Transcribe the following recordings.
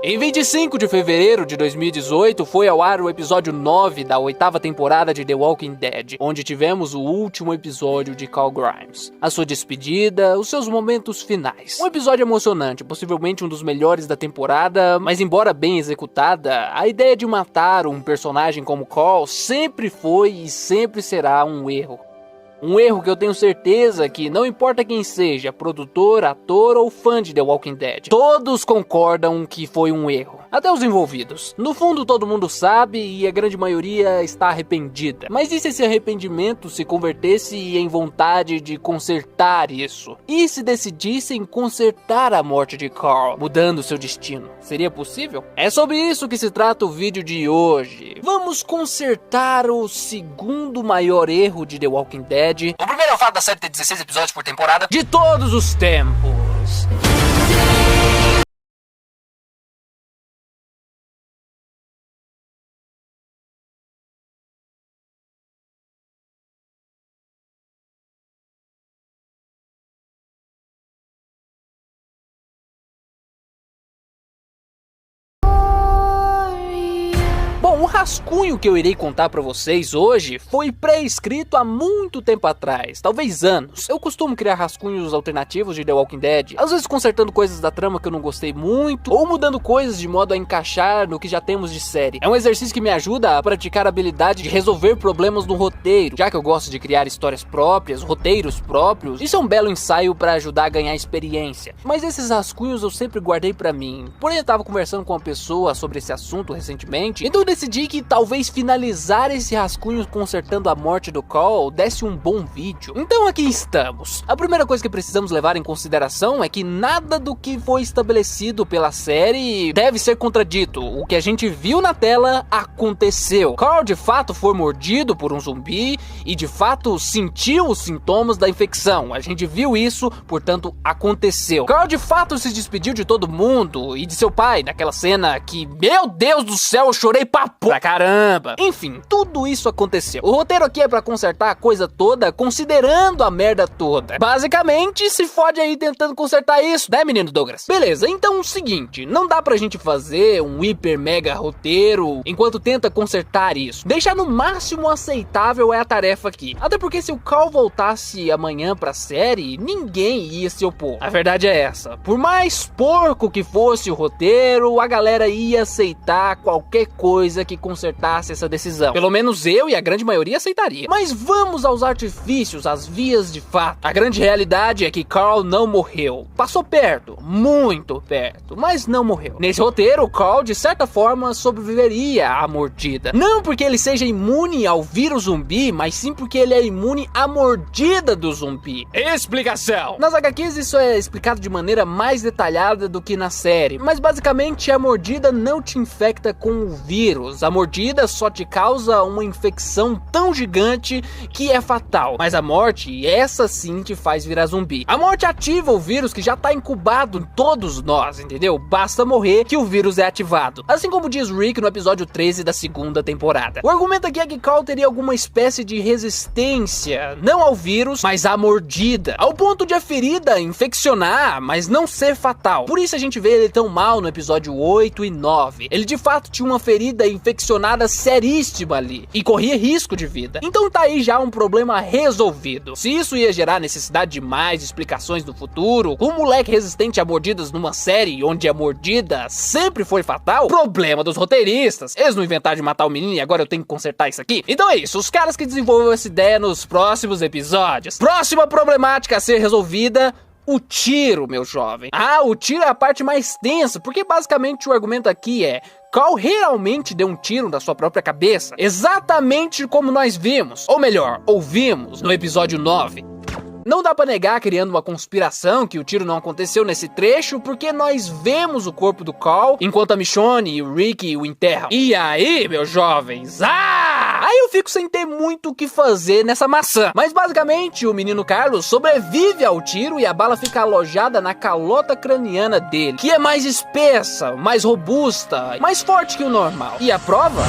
Em 25 de fevereiro de 2018 foi ao ar o episódio 9 da 8ª temporada de The Walking Dead, onde tivemos o último episódio de Carl Grimes, a sua despedida, os seus momentos finais. Um episódio emocionante, possivelmente um dos melhores da temporada, mas embora bem executada, a ideia de matar um personagem como Carl sempre foi e sempre será um erro. Um erro que eu tenho certeza que não importa quem seja, produtor, ator ou fã de The Walking Dead, todos concordam que foi um erro. Até os envolvidos. No fundo todo mundo sabe e a grande maioria está arrependida. Mas e se esse arrependimento se convertesse em vontade de consertar isso? E se decidissem consertar a morte de Carl, mudando seu destino? Seria possível? É sobre isso que se trata o vídeo de hoje. Vamos consertar o segundo maior erro de The Walking Dead. O primeiro é o fato da série ter 16 episódios por temporada de todos os tempos. Bom, o rascunho que eu irei contar pra vocês hoje foi pré-escrito há muito tempo atrás, talvez anos. Eu costumo criar rascunhos alternativos de The Walking Dead, às vezes consertando coisas da trama que eu não gostei muito, ou mudando coisas de modo a encaixar no que já temos de série. É um exercício que me ajuda a praticar a habilidade de resolver problemas no roteiro, já que eu gosto de criar histórias próprias, roteiros próprios. Isso é um belo ensaio pra ajudar a ganhar experiência. Mas esses rascunhos eu sempre guardei pra mim, porém eu tava conversando com uma pessoa sobre esse assunto recentemente, então eu decidi que talvez finalizar esse rascunho consertando a morte do Carl desse um bom vídeo. Então aqui estamos. A primeira coisa que precisamos levar em consideração é que nada do que foi estabelecido pela série deve ser contradito. O que a gente viu na tela aconteceu. Carl de fato foi mordido por um zumbi e de fato sentiu os sintomas da infecção. A gente viu isso, portanto aconteceu. Carl de fato se despediu de todo mundo e de seu pai naquela cena que, meu Deus do céu, eu chorei pra caramba. Enfim, tudo isso aconteceu. O roteiro aqui é pra consertar a coisa toda, considerando a merda toda. Basicamente, se fode aí tentando consertar isso, né, menino Douglas? Beleza, então é o seguinte, não dá pra gente fazer um hiper mega roteiro enquanto tenta consertar isso. Deixar no máximo aceitável é a tarefa aqui. Até porque se o Carl voltasse amanhã pra série, ninguém ia se opor. A verdade é essa. Por mais porco que fosse o roteiro, a galera ia aceitar qualquer coisa que consertasse essa decisão. Pelo menos eu e a grande maioria aceitaria. Mas vamos aos artifícios, às vias de fato. A grande realidade é que Carl não morreu. Passou perto, muito perto, mas não morreu. Nesse roteiro, Carl de certa forma sobreviveria à mordida. Não porque ele seja imune ao vírus zumbi, mas sim porque ele é imune à mordida do zumbi. Explicação! Nas HQs isso é explicado de maneira mais detalhada do que na série, mas basicamente a mordida não te infecta com o vírus. A mordida só te causa uma infecção tão gigante que é fatal. Mas a morte, essa sim te faz virar zumbi. A morte ativa o vírus que já tá incubado em todos nós, entendeu? Basta morrer que o vírus é ativado. Assim como diz Rick no episódio 13 da segunda temporada. O argumento aqui é que Carl teria alguma espécie de resistência, não ao vírus, mas à mordida. Ao ponto de a ferida infeccionar, mas não ser fatal. Por isso a gente vê ele tão mal no episódio 8 e 9. Ele de fato tinha uma ferida infeccionada seríssima ali e corria risco de vida. Então tá aí já um problema resolvido. Se isso ia gerar necessidade de mais explicações no futuro, um moleque resistente a mordidas numa série onde a mordida sempre foi fatal, problema dos roteiristas. Eles não inventaram de matar o menino e agora eu tenho que consertar isso aqui. Então é isso, os caras que desenvolveram essa ideia nos próximos episódios. Próxima problemática a ser resolvida: o tiro, meu jovem. O tiro é a parte mais tensa, porque basicamente o argumento aqui é: Carl realmente deu um tiro na sua própria cabeça, exatamente como nós vimos, ou melhor, ouvimos no episódio 9. Não dá pra negar, criando uma conspiração, que o tiro não aconteceu nesse trecho, porque nós vemos o corpo do Carl, enquanto a Michonne e o Rick o enterram. E aí, meus jovens, aí eu fico sem ter muito o que fazer nessa maçã. Mas basicamente, o menino Carlos sobrevive ao tiro e a bala fica alojada na calota craniana dele, que é mais espessa, mais robusta, mais forte que o normal. E a prova?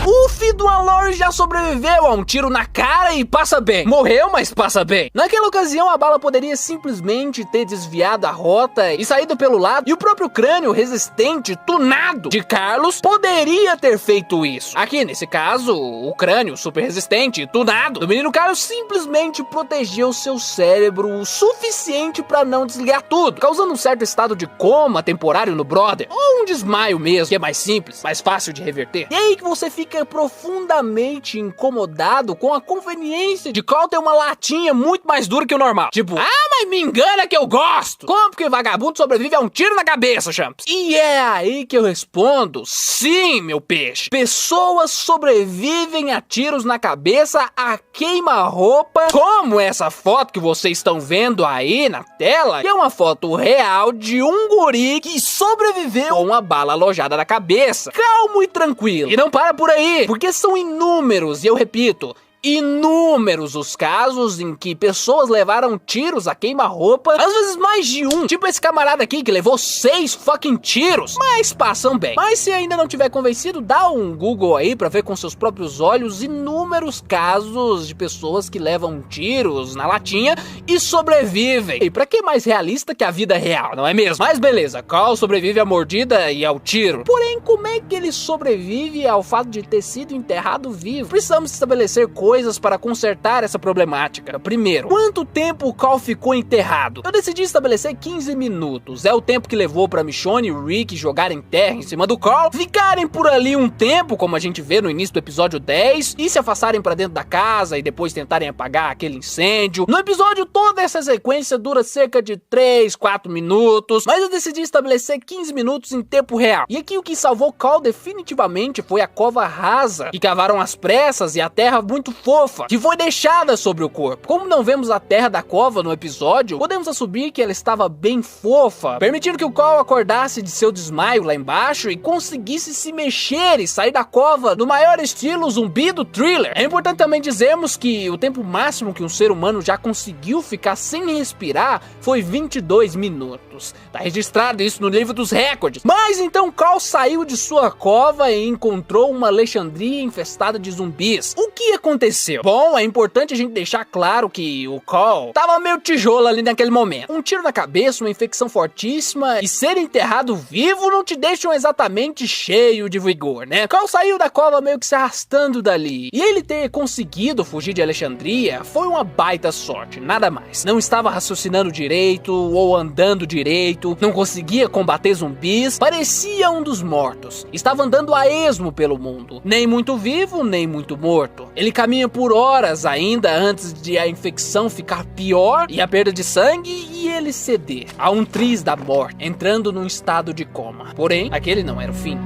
O Duvido uma Lori já sobreviveu a um tiro na cara e passa bem. Morreu, mas passa bem. Naquela ocasião, a bala poderia simplesmente ter desviado a rota e saído pelo lado, e o próprio crânio resistente, tunado de Carlos, poderia ter feito isso. Aqui, nesse caso, o crânio super resistente, tunado do menino Carlos simplesmente protegeu seu cérebro o suficiente para não desligar tudo, causando um certo estado de coma temporário no brother, ou um desmaio mesmo, que é mais simples, mais fácil de reverter. E aí que você fica profundamente incomodado com a conveniência de Carl ter uma latinha muito mais dura que o normal. Tipo, mas me engana que eu gosto. Como que vagabundo sobrevive a um tiro na cabeça, Champs? E é aí que eu respondo, sim, meu peixe. Pessoas sobrevivem a tiros na cabeça, a queima-roupa, como essa foto que vocês estão vendo aí na tela, que é uma foto real de um guri que sobreviveu com uma bala alojada na cabeça. Calmo e tranquilo. E não para por aí, porque são inúmeros, e eu repito, inúmeros os casos em que pessoas levaram tiros a queima-roupa, às vezes mais de um, tipo esse camarada aqui que levou 6 fucking tiros, mas passam bem. Mas se ainda não tiver convencido, dá um Google aí pra ver com seus próprios olhos inúmeros casos de pessoas que levam tiros na latinha e sobrevivem. E pra que mais realista que a vida real, não é mesmo? Mas beleza, Carl sobrevive à mordida e ao tiro. Porém, como é que ele sobrevive ao fato de ter sido enterrado vivo? Precisamos estabelecer coisas para consertar essa problemática. Primeiro, quanto tempo o Carl ficou enterrado? Eu decidi estabelecer 15 minutos. É o tempo que levou para Michonne e o Rick jogarem terra em cima do Carl, ficarem por ali um tempo, como a gente vê no início do episódio 10, e se afastarem para dentro da casa e depois tentarem apagar aquele incêndio. No episódio, toda essa sequência dura cerca de 3, 4 minutos, mas eu decidi estabelecer 15 minutos em tempo real. E aqui o que salvou Carl definitivamente foi a cova rasa, que cavaram às pressas, e a terra muito fofa, que foi deixada sobre o corpo. Como não vemos a terra da cova no episódio, podemos assumir que ela estava bem fofa, permitindo que o Carl acordasse de seu desmaio lá embaixo e conseguisse se mexer e sair da cova no maior estilo zumbi do thriller. É importante também dizermos que o tempo máximo que um ser humano já conseguiu ficar sem respirar foi 22 minutos. Tá registrado isso no livro dos recordes. Mas então Carl saiu de sua cova e encontrou uma Alexandria infestada de zumbis. O que aconteceu? Bom, é importante a gente deixar claro que o Carl tava meio tijolo ali naquele momento. Um tiro na cabeça, uma infecção fortíssima e ser enterrado vivo não te deixam exatamente cheio de vigor, né? Carl saiu da cova meio que se arrastando dali. E ele ter conseguido fugir de Alexandria foi uma baita sorte, nada mais. Não estava raciocinando direito ou andando direito, não conseguia combater zumbis, parecia um dos mortos. Estava andando a esmo pelo mundo, nem muito vivo, nem muito morto. Ele caminha por horas ainda antes de a infecção ficar pior e a perda de sangue e ele ceder a um triz da morte, entrando num estado de coma. Porém, aquele não era o fim.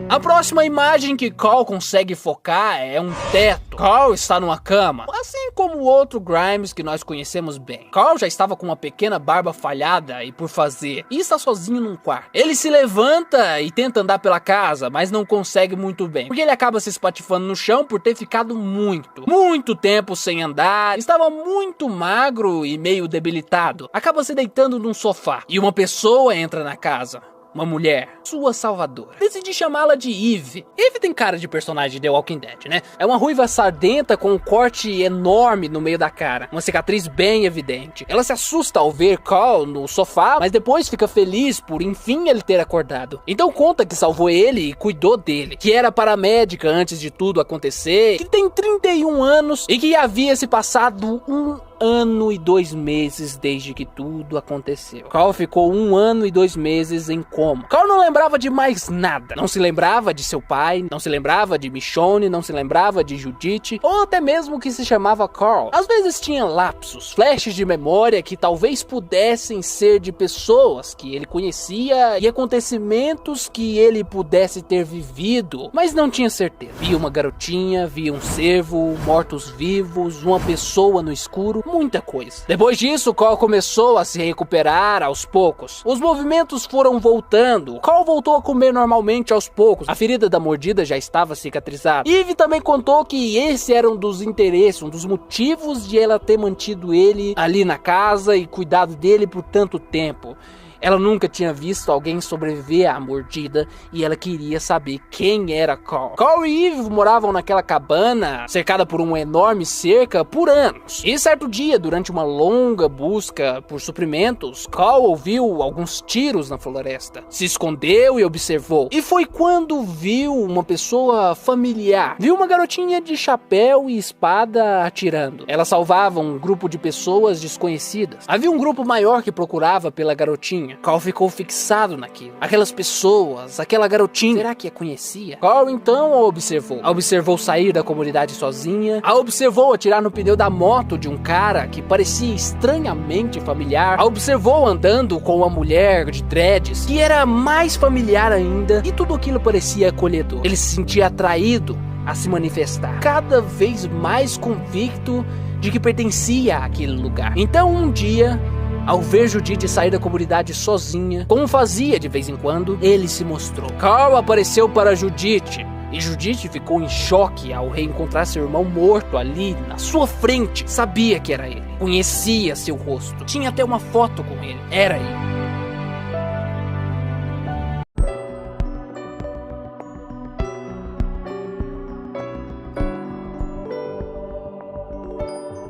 A próxima imagem que Carl consegue focar é um teto. Carl está numa cama, assim como o outro Grimes que nós conhecemos bem. Carl já estava com uma pequena barba falhada e por fazer, e está sozinho num quarto. Ele se levanta e tenta andar pela casa, mas não consegue muito bem, porque ele acaba se espatifando no chão por ter ficado muito tempo sem andar. Estava muito magro e meio debilitado. Acaba se deitando num sofá e uma pessoa entra na casa. Uma mulher, sua salvadora. Decidi chamá-la de Eve. Eve tem cara de personagem de The Walking Dead, né? É uma ruiva sardenta com um corte enorme no meio da cara, uma cicatriz bem evidente. Ela se assusta ao ver Carl no sofá, mas depois fica feliz por enfim ele ter acordado. Então conta que salvou ele e cuidou dele, que era paramédica antes de tudo acontecer, que tem 31 anos e que havia se passado 1 ano e 2 meses desde que tudo aconteceu. Carl ficou 1 ano e 2 meses em coma. Carl não lembrava de mais nada. Não se lembrava de seu pai, não se lembrava de Michonne, não se lembrava de Judith, ou até mesmo que se chamava Carl. Às vezes tinha lapsos, flashes de memória que talvez pudessem ser de pessoas que ele conhecia e acontecimentos que ele pudesse ter vivido, mas não tinha certeza. Via uma garotinha, via um cervo, mortos-vivos, uma pessoa no escuro, muita coisa. Depois disso, Carl começou a se recuperar aos poucos. Os movimentos foram voltando. Carl voltou a comer normalmente aos poucos. A ferida da mordida já estava cicatrizada. Eve também contou que esse era um dos interesses, um dos motivos de ela ter mantido ele ali na casa e cuidado dele por tanto tempo. Ela nunca tinha visto alguém sobreviver à mordida e ela queria saber quem era Carl. Carl e Eve moravam naquela cabana, cercada por uma enorme cerca, por anos. E certo dia, durante uma longa busca por suprimentos, Carl ouviu alguns tiros na floresta. Se escondeu e observou. E foi quando viu uma pessoa familiar. Viu uma garotinha de chapéu e espada atirando. Ela salvava um grupo de pessoas desconhecidas. Havia um grupo maior que procurava pela garotinha. Carl ficou fixado naquilo. Aquelas pessoas, aquela garotinha. Será que a conhecia? Carl então a observou. A observou sair da comunidade sozinha. A observou atirar no pneu da moto de um cara que parecia estranhamente familiar. A observou andando com uma mulher de dreads que era mais familiar ainda. E tudo aquilo parecia acolhedor. Ele se sentia atraído a se manifestar, cada vez mais convicto de que pertencia àquele lugar. Então um dia, ao ver Judith sair da comunidade sozinha, como fazia de vez em quando, ele se mostrou. Carl apareceu para Judith, e Judith ficou em choque ao reencontrar seu irmão morto ali na sua frente. Sabia que era ele, conhecia seu rosto, tinha até uma foto com ele, era ele.